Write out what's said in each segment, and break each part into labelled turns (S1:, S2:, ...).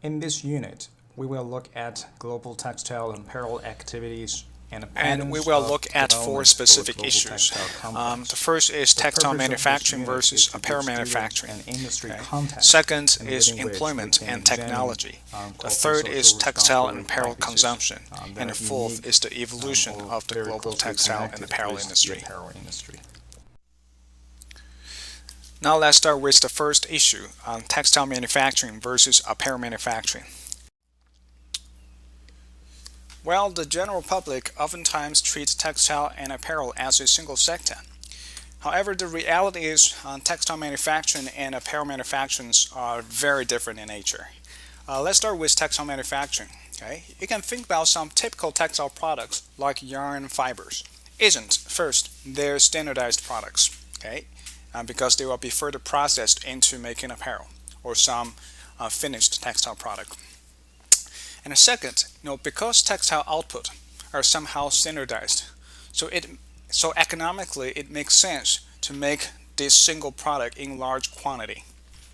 S1: In this unit, we will look at global textile and apparel activities and the
S2: And we
S1: patterns
S2: will
S1: of
S2: look at four
S1: development for
S2: specific
S1: global
S2: issues.
S1: textile
S2: The
S1: complex.
S2: first is
S1: The
S2: textile
S1: purpose of this
S2: manufacturing
S1: unit is
S2: versus
S1: to give
S2: apparel
S1: students
S2: manufacturing.
S1: an industry
S2: Okay.
S1: context
S2: Second
S1: and
S2: is
S1: within which we
S2: employment
S1: can
S2: and
S1: examine
S2: technology. The
S1: corporate
S2: third is
S1: social
S2: textile and
S1: responsibility
S2: apparel
S1: practices
S2: consumption.
S1: that
S2: And
S1: are
S2: the fourth
S1: unique
S2: is the evolution
S1: or
S2: of the
S1: very
S2: global
S1: closely
S2: textile and
S1: connected
S2: apparel
S1: with the
S2: industry.
S1: apparel industry.
S2: Now let's start with the first issue on textile manufacturing versus apparel manufacturing. Well, the general public oftentimes treats textile and apparel as a single sector. However, the reality is textile manufacturing and apparel manufacturing are very different in nature. Let's start with textile manufacturing. Okay, you can think about some typical textile products like yarn and fibers. Isn't first they're standardized products. Okay, because they will be further processed into making apparel or some finished textile product. And second, because textile output are somehow standardized, so it so economically it makes sense to make this single product in large quantity.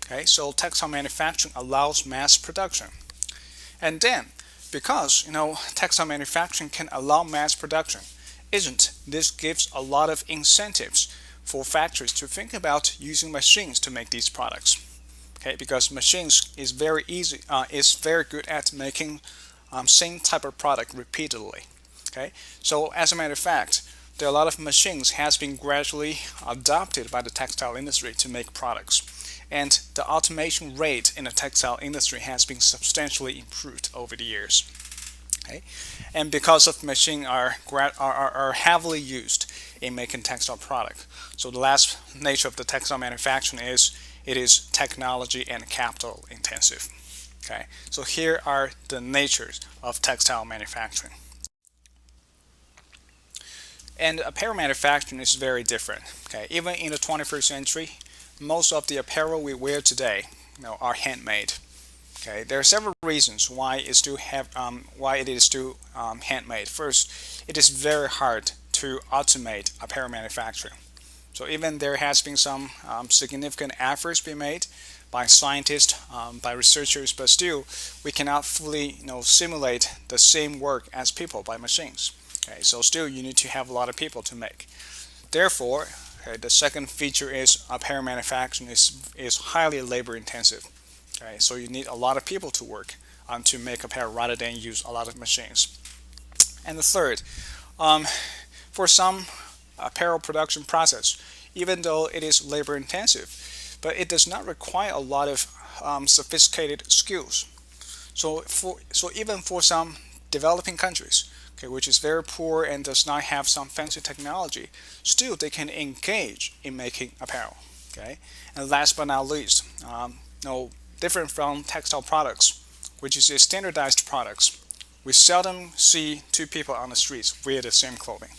S2: Okay, so textile manufacturing allows mass production. And then, because textile manufacturing can allow mass production, isn't this gives a lot of incentives for factories to think about using machines to make these products. Okay, because machines is very good at making same type of product repeatedly. Okay, so as a matter of fact, there are a lot of machines has been gradually adopted by the textile industry to make products, and the automation rate in the textile industry has been substantially improved over the years. Okay, and because of machine are heavily used in making textile product, so the last nature of the textile manufacturing is it is technology and capital intensive. Okay, so here are the natures of textile manufacturing. And apparel manufacturing is very different. Okay, even in the 21st century, most of the apparel we wear today, are handmade. Okay, there are several reasons why it is still handmade. First, it is very hard to automate apparel manufacturing. So even there has been some significant efforts being made by scientists, by researchers, but still we cannot fully simulate the same work as people by machines. Okay, so still you need to have a lot of people to make. Therefore, okay, the second feature is apparel manufacturing is highly labor intensive. Okay, so you need a lot of people to work to make apparel rather than use a lot of machines. And the third, um, for some apparel production process, even though it is labor intensive, but it does not require a lot of sophisticated skills. So even for some developing countries, okay, which is very poor and does not have some fancy technology, still they can engage in making apparel. Okay, and last but not least, different from textile products, which is a standardized products, we seldom see two people on the streets wear the same clothing.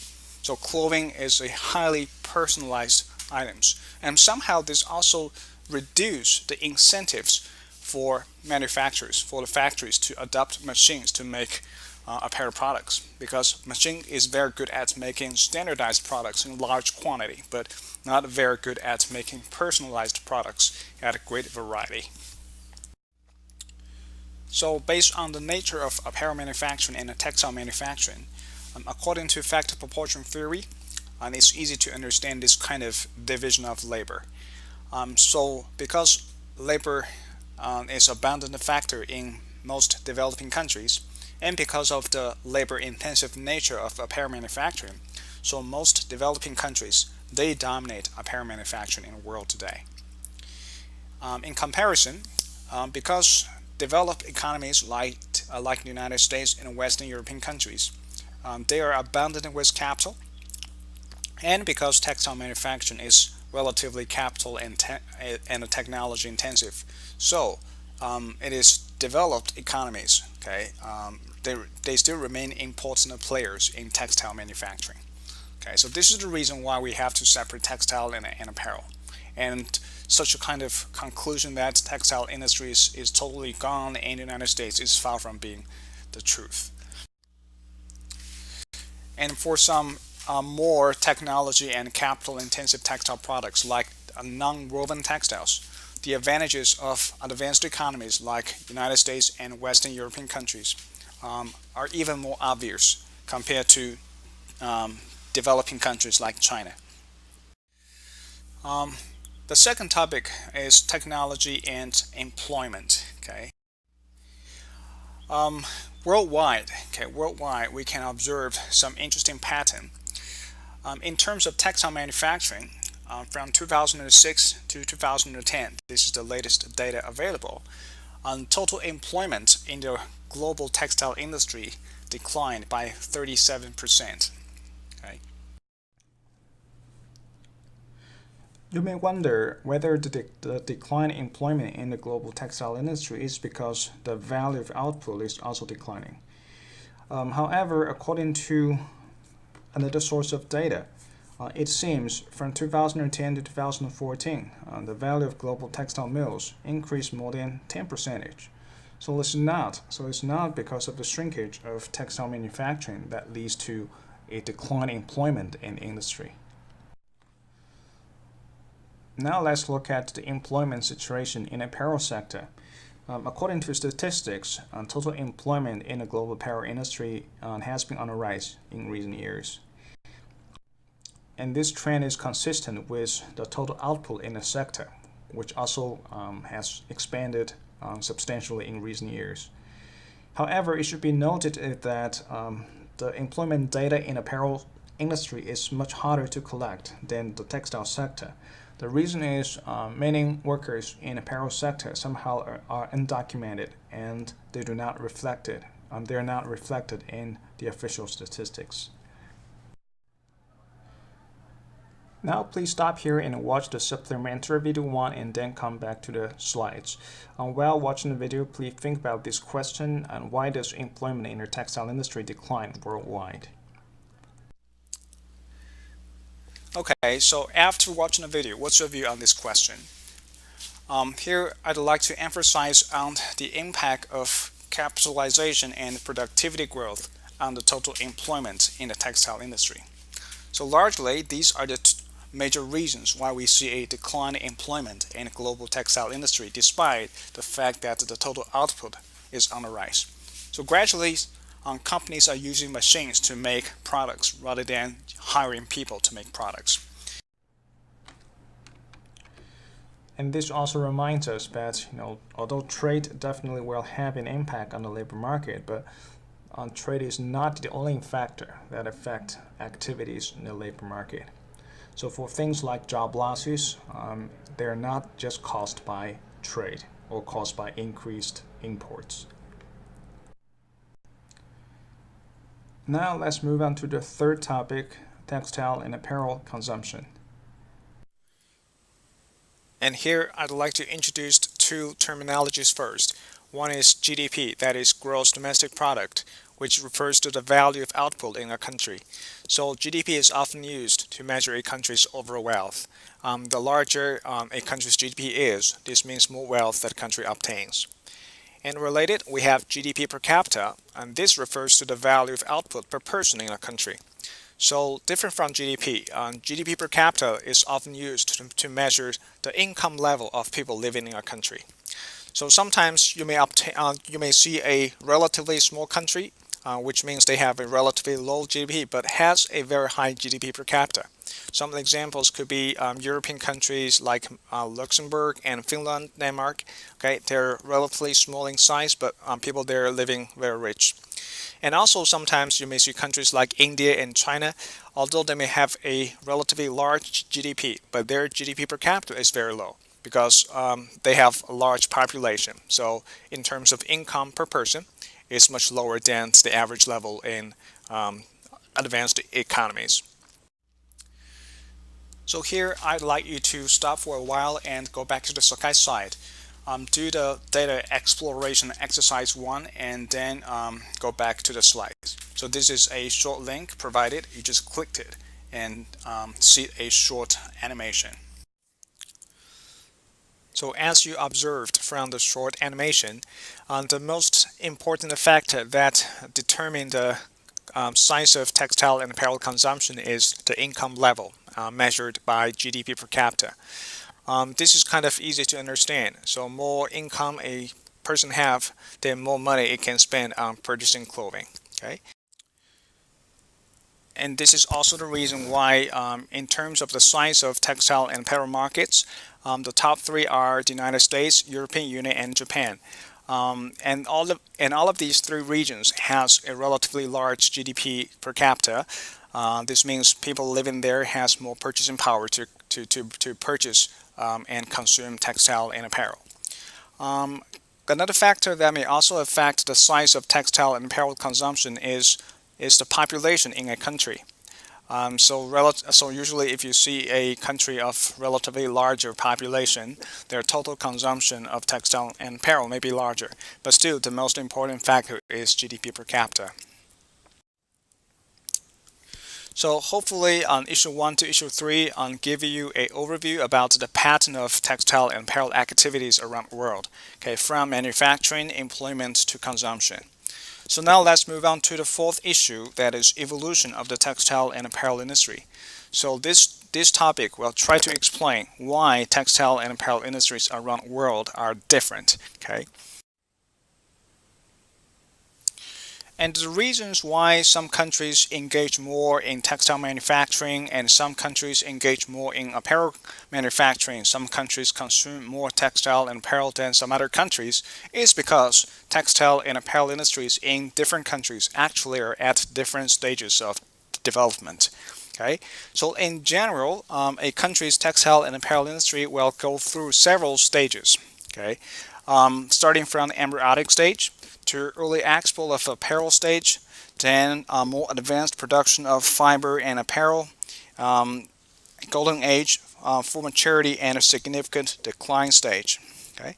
S2: So clothing is a highly personalized items, and somehow this also reduce the incentives for manufacturers, for the factories to adopt machines to make apparel products, because machine is very good at making standardized products in large quantity, but not very good at making personalized products at a great variety. So based on the nature of apparel manufacturing and textile manufacturing, according to factor proportion theory, and it's easy to understand this kind of division of labor. So because labor is abundant factor in most developing countries, and because of the labor intensive nature of apparel manufacturing, so most developing countries they dominate apparel manufacturing in the world today. In comparison, because developed economies like the United States and Western European countries, they are abundant with capital, and because textile manufacturing is relatively capital and technology intensive, so it is developed economies. Okay, they still remain important players in textile manufacturing. Okay, so this is the reason why we have to separate textile and apparel. And such a kind of conclusion that textile industry is totally gone in the United States is far from being the truth. And for some more technology and capital intensive textile products like non-woven textiles, the advantages of advanced economies like United States and Western European countries are even more obvious compared to um, developing countries like China. Um, the second topic is technology and employment. Um, worldwide, we can observe some interesting pattern. In terms of textile manufacturing, from 2006 to 2010, this is the latest data available. Total employment in the global textile industry declined by 37%. Okay.
S1: You may wonder whether the decline in employment in the global textile industry is because the value of output is also declining. However, according to another source of data, it seems from 2010 to 2014, the value of global textile mills increased more than 10%. So it's not because of the shrinkage of textile manufacturing that leads to a decline in employment in the industry. Now let's look at the employment situation in the apparel sector. According to statistics, total employment in the global apparel industry has been on a rise in recent years. And this trend is consistent with the total output in the sector, which also has expanded substantially in recent years. However, it should be noted that the employment data in apparel industry is much harder to collect than the textile sector. The reason is many workers in apparel sector somehow are undocumented and they do not reflect it. They are not reflected in the official statistics. Now please stop here and watch the supplementary video 1 and then come back to the slides. While watching the video, please think about this question and why does employment in the textile industry decline worldwide?
S2: Okay, so after watching the video, what's your view on this question? Here, I'd like to emphasize on the impact of capitalization and productivity growth on the total employment in the textile industry. So largely, these are the major reasons why we see a decline in employment in the global textile industry despite the fact that the total output is on the rise. So gradually, companies are using machines to make products rather than hiring people to make products.
S1: And this also reminds us that, although trade definitely will have an impact on the labor market, but trade is not the only factor that affect activities in the labor market. So for things like job losses, they're not just caused by trade or caused by increased imports. Now let's move on to the third topic, textile and apparel consumption.
S2: And here I'd like to introduce two terminologies first. One is GDP, that is gross domestic product, which refers to the value of output in a country. So GDP is often used to measure a country's overall wealth. The larger a country's GDP is, this means more wealth that a country obtains. And related, we have GDP per capita, and this refers to the value of output per person in a country. So different from GDP, GDP per capita is often used to measure the income level of people living in a country. So sometimes you may see a relatively small country, which means they have a relatively low GDP, but has a very high GDP per capita. Some examples could be European countries like Luxembourg and Finland, Denmark. Okay, they're relatively small in size, but people there are living very rich. And also sometimes you may see countries like India and China, although they may have a relatively large GDP, but their GDP per capita is very low because they have a large population. So in terms of income per person, it's much lower than the average level in advanced economies. So here I'd like you to stop for a while and go back to the Sakai site. Do the data exploration exercise 1 and then go back to the slides. So this is a short link provided. You just clicked it and see a short animation. So as you observed from the short animation, the most important factor that determine the size of textile and apparel consumption is the income level measured by GDP per capita. This is kind of easy to understand. So more income a person have, then more money it can spend on purchasing clothing. Okay, and this is also the reason why, in terms of the size of textile and apparel markets, the top three are the United States, European Union, and Japan. And all of these three regions has a relatively large GDP per capita. This means people living there has more purchasing power to purchase and consume textile and apparel. Um, Another factor that may also affect the size of textile and apparel consumption is the population in a country. So usually if you see a country of relatively larger population, their total consumption of textile and apparel may be larger. But still, the most important factor is GDP per capita. So hopefully on issue 1 to issue 3 give you a overview about the pattern of textile and apparel activities around the world, okay, from manufacturing, employment to consumption. So now let's move on to the fourth issue, that is evolution of the textile and apparel industry. So this topic will try to explain why textile and apparel industries around the world are different, okay? And the reasons why some countries engage more in textile manufacturing and some countries engage more in apparel manufacturing, some countries consume more textile and apparel than some other countries, is because textile and apparel industries in different countries actually are at different stages of development. Okay, so in general, a country's textile and apparel industry will go through several stages. Okay, starting from the embryonic stage to early export of apparel stage, then more advanced production of fiber and apparel, golden age, full maturity, and a significant decline stage. Okay,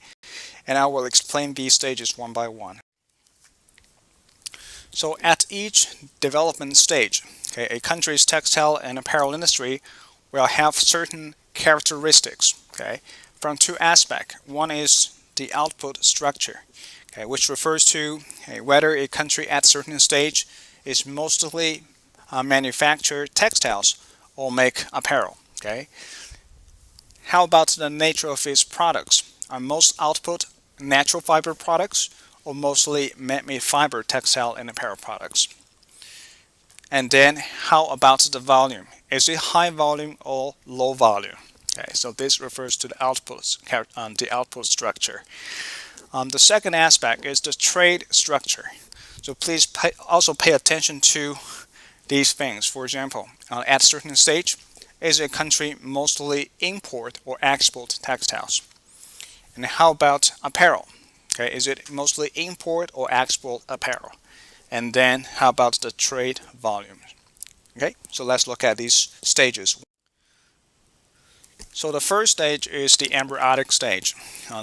S2: and I will explain these stages one by one. So at each development stage, okay, a country's textile and apparel industry will have certain characteristics, okay, from two aspects. One is the output structure, okay, which refers to whether a country at a certain stage is mostly manufacture textiles or make apparel. Okay, how about the nature of its products? Are most output natural fiber products or mostly man-made fiber textile and apparel products? And then how about the volume? Is it high volume or low volume? Okay, so this refers to the output structure. The second aspect is the trade structure. So please also pay attention to these things. For example, at a certain stage, is a country mostly import or export textiles? And how about apparel? Okay, is it mostly import or export apparel? And then how about the trade volume? Okay, so let's look at these stages. So the first stage is the embryonic stage.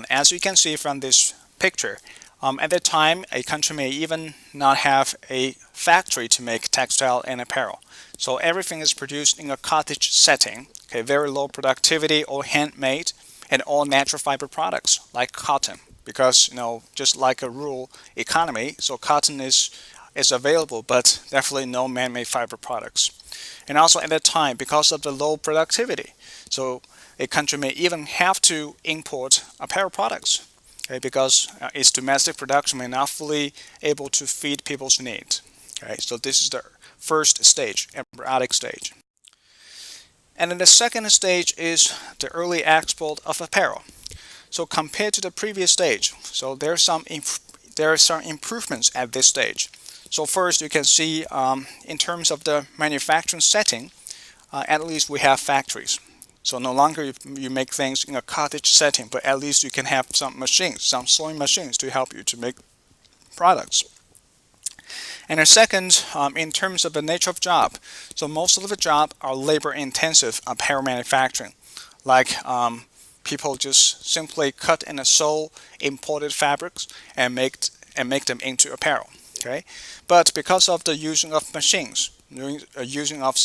S2: As you can see from this picture, at that time a country may even not have a factory to make textile and apparel. So everything is produced in a cottage setting, okay, very low productivity, all handmade, and all natural fiber products like cotton. Because just like a rural economy, so cotton is available, but definitely no man-made fiber products. And also at that time, because of the low productivity, so a country may even have to import apparel products, okay, because its domestic production may not fully able to feed people's needs. Okay, so this is the first stage, embryonic stage. And then the second stage is the early export of apparel. So compared to the previous stage, so there are some improvements at this stage. So first, you can see in terms of the manufacturing setting, at least we have factories. So no longer you make things in a cottage setting, but at least you can have some machines, some sewing machines to help you to make products. And the second, in terms of the nature of job, so most of the job are labor-intensive apparel manufacturing, like people just simply cut and sew imported fabrics and make them into apparel. Okay, but because of the using of machines, using of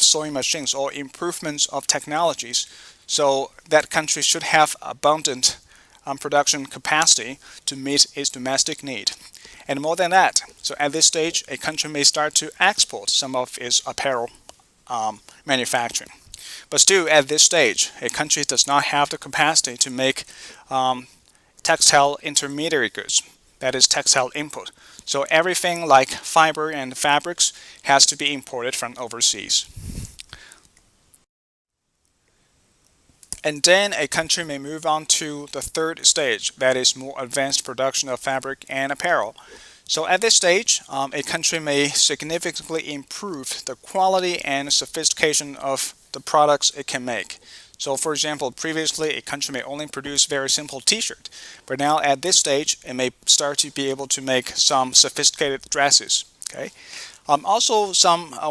S2: sewing machines or improvements of technologies, so that country should have abundant production capacity to meet its domestic need. And more than that, so at this stage, a country may start to export some of its apparel manufacturing. But still, at this stage, a country does not have the capacity to make textile intermediary goods, that is textile input. So everything like fiber and fabrics has to be imported from overseas. And then a country may move on to the third stage, that is more advanced production of fabric and apparel. So at this stage, a country may significantly improve the quality and sophistication of the products it can make. So for example, previously a country may only produce very simple t-shirt, but now at this stage it may start to be able to make some sophisticated dresses. Okay. Also,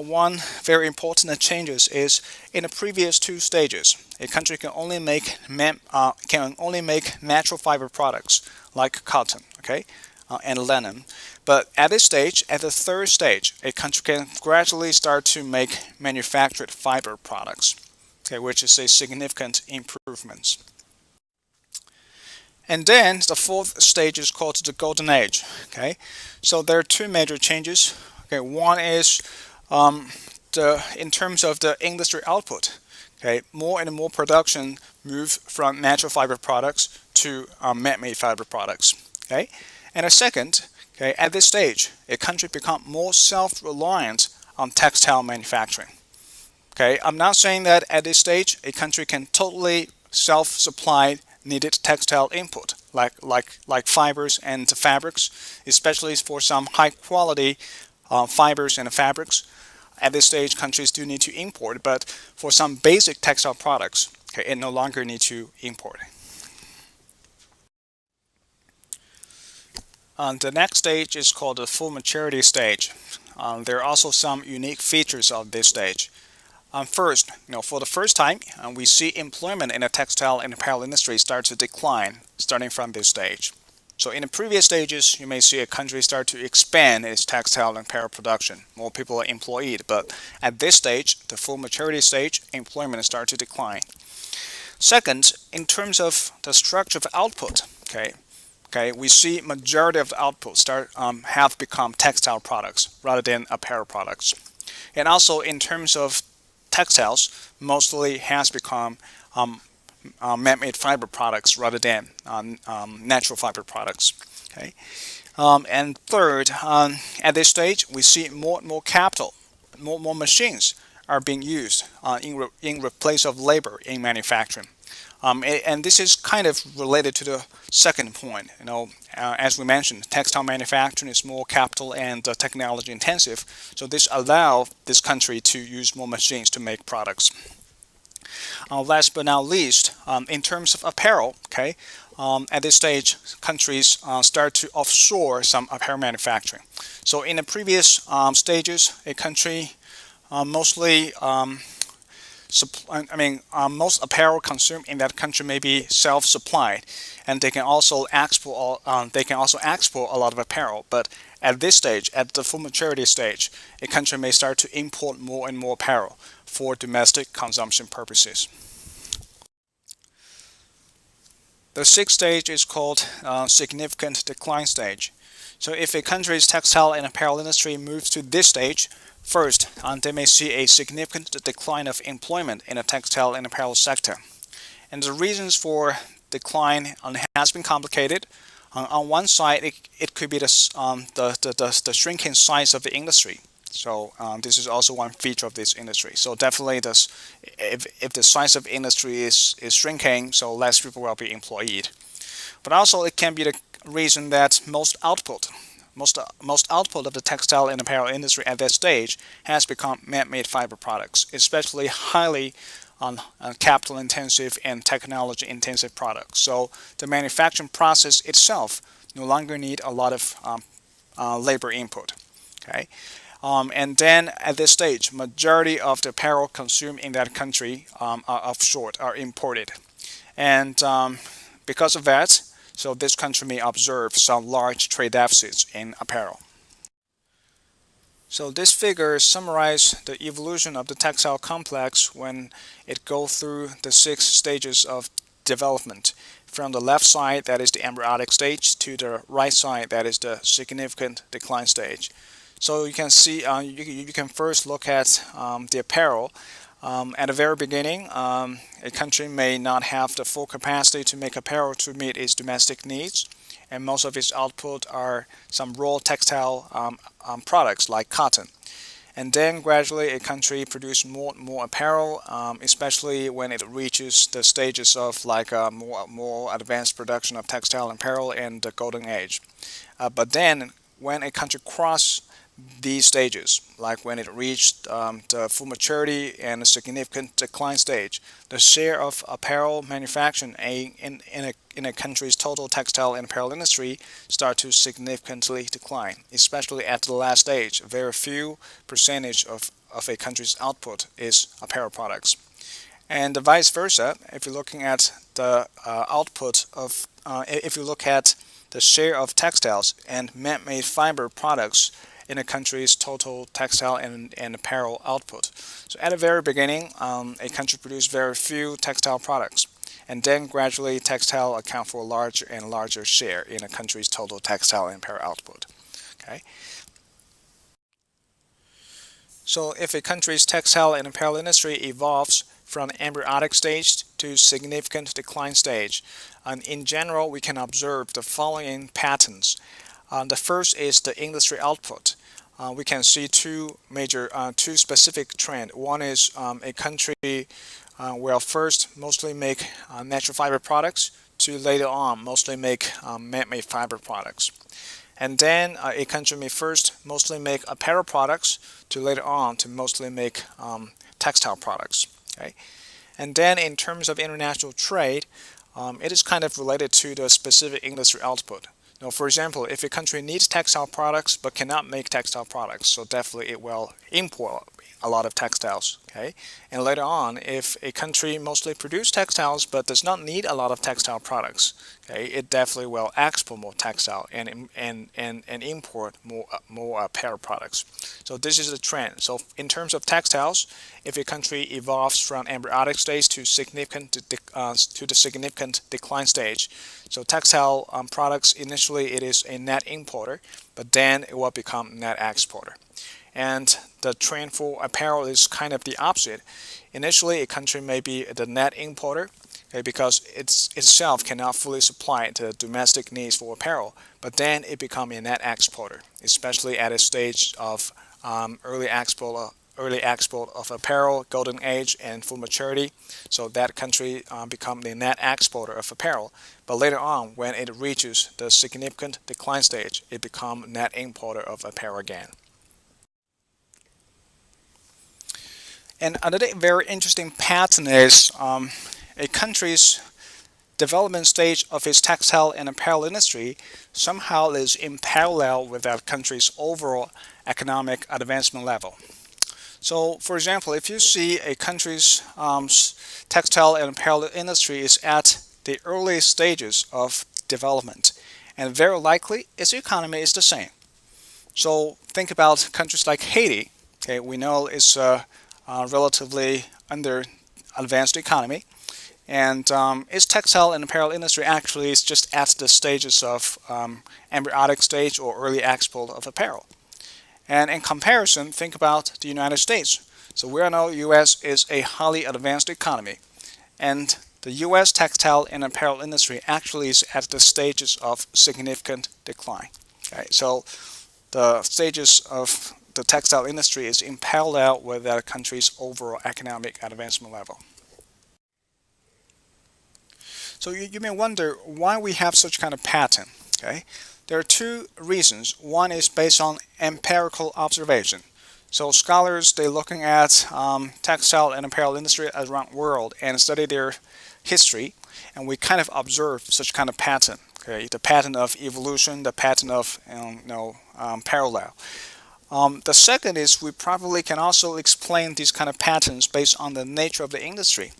S2: one very important changes is in the previous two stages, a country can only make natural fiber products like cotton, okay, and linen. But at this stage, at the third stage, a country can gradually start to make manufactured fiber products, okay, which is a significant improvement. And then the fourth stage is called the golden age. Okay, so there are two major changes. Okay, one is in terms of the industry output. Okay, more and more production move from natural fiber products to man-made fiber products. Okay, and a second, okay, at this stage, a country become more self-reliant on textile manufacturing. Okay, I'm not saying that at this stage a country can totally self-supply needed textile input like fibers and fabrics, especially for some high quality fibers and fabrics. At this stage, countries do need to import, but for some basic textile products, okay, it no longer need to import. The next stage is called the full maturity stage. There are also some unique features of this stage. First, for the first time, we see employment in the textile and apparel industry start to decline starting from this stage. So in the previous stages, you may see a country start to expand its textile and apparel production. More people are employed, but at this stage, the full maturity stage, employment starts to decline. Second, in terms of the structure of output, we see majority of the output have become textile products rather than apparel products. And also in terms of textiles, mostly has become man-made fiber products rather than natural fiber products. Okay, and third, at this stage, we see more and more capital, more machines are being used in replace of labor in manufacturing. And this is kind of related to the second point. As we mentioned, textile manufacturing is more capital and technology intensive, so this allows this country to use more machines to make products. Last but not least, in terms of apparel, at this stage, countries start to offshore some apparel manufacturing. So in the previous stages, a country mostly most apparel consumed in that country may be self-supplied, and they can also export. A lot of apparel. But at this stage, at the full maturity stage, a country may start to import more and more apparel for domestic consumption purposes. The sixth stage is called significant decline stage. So if a country's textile and apparel industry moves to this stage, first, they may see a significant decline of employment in the textile and apparel sector. And the reasons for decline has been complicated. On one side, it could be the shrinking size of the industry. So this is also one feature of this industry. So definitely, if the size of industry is shrinking, so less people will be employed. But also, it can be the reason that most output of the textile and apparel industry at that stage has become man-made fiber products, especially highly capital-intensive and technology-intensive products. So the manufacturing process itself no longer need a lot of labor input. Okay, and then at this stage, majority of the apparel consumed in that country are imported, and because of that, so this country may observe some large trade deficits in apparel. So this figure summarizes the evolution of the textile complex when it goes through the 6 stages of development. From the left side, that is the embryonic stage, to the right side, that is the significant decline stage. So you can see, you can first look at the apparel. At the very beginning, a country may not have the full capacity to make apparel to meet its domestic needs, and most of its output are some raw textile products like cotton. And then gradually a country produces more and more apparel, especially when it reaches the stages of like more advanced production of textile and apparel in the golden age. But then when a country crosses these stages, like when it reached the full maturity and a significant decline stage, the share of apparel manufacturing in a country's total textile and apparel industry start to significantly decline, especially at the last stage. Very few percentage of a country's output is apparel products. And vice versa, if you're looking at the output of, if you look at the share of textiles and man-made fiber products in a country's total textile and apparel output. So at the very beginning, a country produced very few textile products, and then gradually textile account for a larger and larger share in a country's total textile and apparel output. Okay. So if a country's textile and apparel industry evolves from embryonic stage to significant decline stage, in general, we can observe the following patterns. The first is the industry output. We can see two specific trends. One is a country will first mostly make natural fiber products to later on mostly make man-made fiber products. And then a country may first mostly make apparel products to later on to mostly make textile products. Okay? And then in terms of international trade, it is kind of related to the specific industry output. Now, for example, if a country needs textile products but cannot make textile products, so definitely it will import a lot of textiles. Okay, and later on, if a country mostly produces textiles but does not need a lot of textile products, okay, it definitely will export more textile and import more apparel products. So this is the trend. So in terms of textiles, if a country evolves from embryonic stage to the significant decline stage, so textile products initially it is a net importer, but then it will become net exporter. And the trend for apparel is kind of the opposite. Initially, a country may be the net importer, okay, because itself cannot fully supply the domestic needs for apparel, but then it becomes a net exporter, especially at a stage of early export of apparel, golden age, and full maturity. So that country becomes the net exporter of apparel. But later on, when it reaches the significant decline stage, it becomes net importer of apparel again. And another very interesting pattern is a country's development stage of its textile and apparel industry somehow is in parallel with that country's overall economic advancement level. So, for example, if you see a country's textile and apparel industry is at the early stages of development, and very likely its economy is the same. So think about countries like Haiti. Okay, we know it's a relatively under advanced economy, and its textile and apparel industry actually is just at the stages of embryonic stage or early export of apparel. And in comparison, think about the United States. So we all know the U.S. is a highly advanced economy, and the U.S. textile and apparel industry actually is at the stages of significant decline. Okay, so the stages of the textile industry is in parallel with that country's overall economic advancement level. So you may wonder why we have such kind of pattern. Okay, there are two reasons. One is based on empirical observation. So scholars, they're looking at textile and apparel industry around the world and study their history, and we kind of observe such kind of pattern. Okay, the pattern of evolution, the pattern of parallel. The second is we probably can also explain these kind of patterns based on the nature of the industry.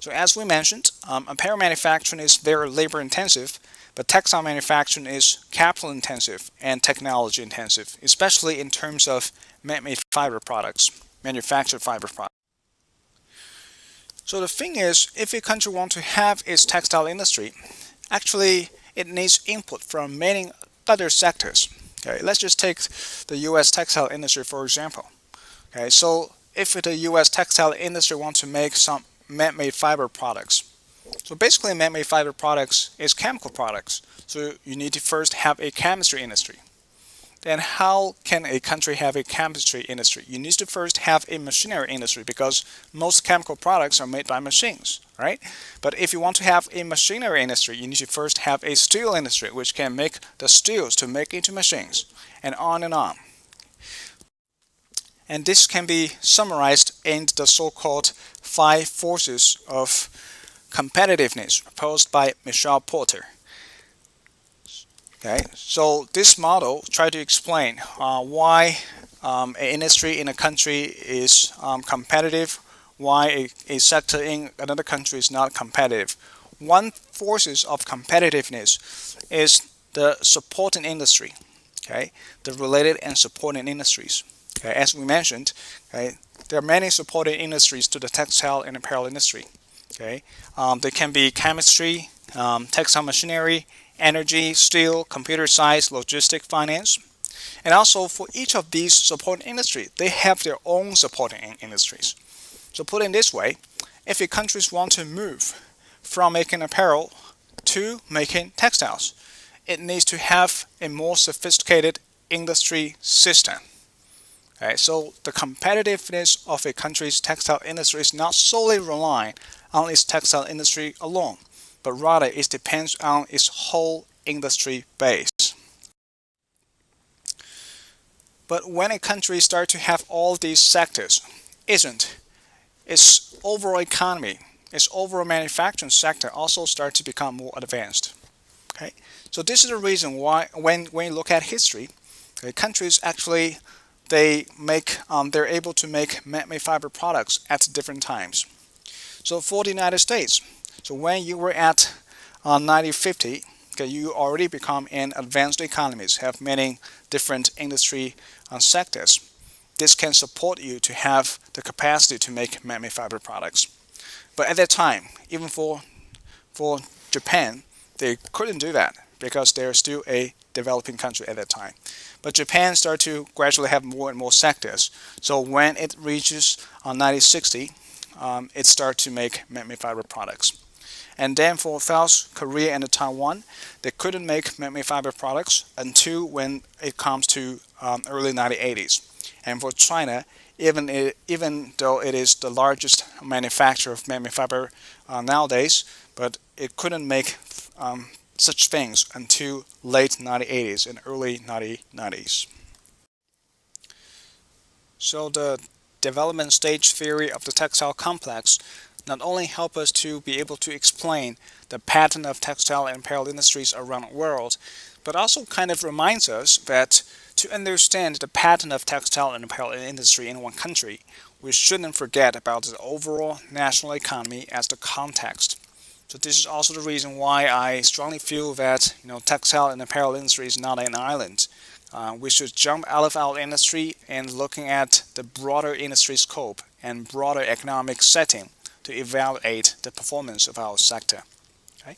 S2: So as we mentioned, apparel manufacturing is very labor intensive, but textile manufacturing is capital intensive and technology intensive, especially in terms of man-made fiber products, manufactured fiber products. So the thing is, if a country wants to have its textile industry, actually it needs input from many other sectors. Okay, let's just take the U.S. textile industry for example. Okay, so if the U.S. textile industry wants to make some man-made fiber products. So basically, man-made fiber products is chemical products. So you need to first have a chemistry industry. Then how can a country have a chemistry industry? You need to first have a machinery industry because most chemical products are made by machines, right? But if you want to have a machinery industry, you need to first have a steel industry, which can make the steels to make into machines, and on and on. And this can be summarized in the so-called 5 forces of competitiveness proposed by Michelle Porter. Okay, so this model tries to explain why an industry in a country is competitive, why a sector in another country is not competitive. One forces of competitiveness is the supporting industry, okay, the related and supporting industries. Okay, as we mentioned, okay, there are many supporting industries to the textile and apparel industry. Okay, they can be chemistry, textile machinery, energy, steel, computer science, logistics, finance. And also for each of these supporting industries, they have their own supporting industries. So put it this way, if a country wants to move from making apparel to making textiles, it needs to have a more sophisticated industry system. Okay, so the competitiveness of a country's textile industry is not solely relying on its textile industry alone, but rather it depends on its whole industry base. But when a country starts to have all these sectors, isn't its overall economy, its overall manufacturing sector also start to become more advanced? Okay, so this is the reason why when you look at history, okay, countries actually they're able to make man-made fiber products at different times. So for the United States, so when you were at 1950, okay, you already become an advanced economies, have many different industry sectors. This can support you to have the capacity to make man-made fiber products. But at that time, even for Japan, they couldn't do that because they're still a developing country at that time. But Japan started to gradually have more and more sectors. So when it reaches 1960, it started to make man-made fiber products. And then for South Korea and Taiwan, they couldn't make man-made fiber products until when it comes to early 1980s. And for China, even though it is the largest manufacturer of man-made fiber nowadays, but it couldn't make such things until late 1980s and early 1990s. So the development stage theory of the textile complex not only help us to be able to explain the pattern of textile and apparel industries around the world, but also kind of reminds us that to understand the pattern of textile and apparel industry in one country, we shouldn't forget about the overall national economy as the context. So this is also the reason why I strongly feel that textile and apparel industry is not an island. We should jump out of our industry and looking at the broader industry scope and broader economic setting to evaluate the performance of our sector. Okay?